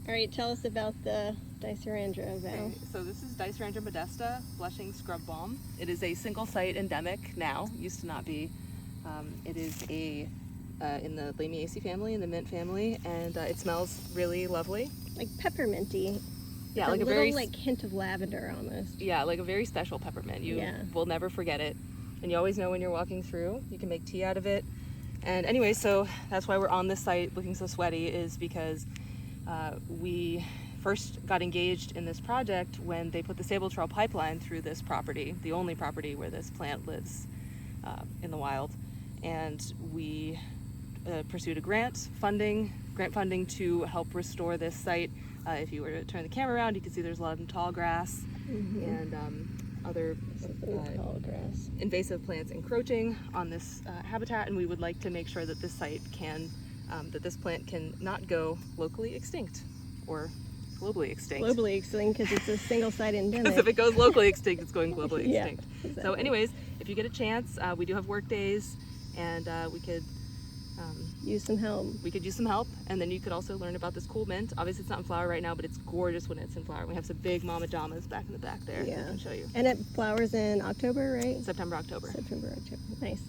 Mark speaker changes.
Speaker 1: All right, tell us about the Dicerandra, Val.
Speaker 2: Okay, so this is Dicerandra modesta, blushing scrub balm. It is a single site endemic now, used to not be. It is in the Lamiaceae family, in the mint family, and it smells really lovely.
Speaker 1: Like pepperminty.
Speaker 2: Yeah,
Speaker 1: like
Speaker 2: like
Speaker 1: a
Speaker 2: very
Speaker 1: little like hint of lavender almost.
Speaker 2: Yeah, like a very special peppermint. You will never forget it, and you always know when you're walking through. You can make tea out of it. And anyway, so that's why we're on this site looking so sweaty, is because we first got engaged in this project when they put the Sabal Trail pipeline through this property, the only property where this plant lives in the wild. And we pursued a grant funding to help restore this site. If you were to turn the camera around, you can see there's a lot of tall grass and other
Speaker 1: tall grass.
Speaker 2: invasive plants encroaching on this habitat, and we would like to make sure that this site can, that this plant can not go locally extinct or globally extinct.
Speaker 1: Globally extinct because it's a single site endemic.
Speaker 2: Because if it goes locally extinct, it's going globally extinct.
Speaker 1: Exactly.
Speaker 2: So anyways, if you get a chance, we do have work days, and we could
Speaker 1: use some help.
Speaker 2: We could use some help, and then you could also learn about this cool mint. Obviously it's not in flower right now, but it's gorgeous when it's in flower. We have some big mama jamas back in the back there.
Speaker 1: Yeah.
Speaker 2: I can show you.
Speaker 1: And it flowers in October, right?
Speaker 2: September, October.
Speaker 1: September, October. Nice.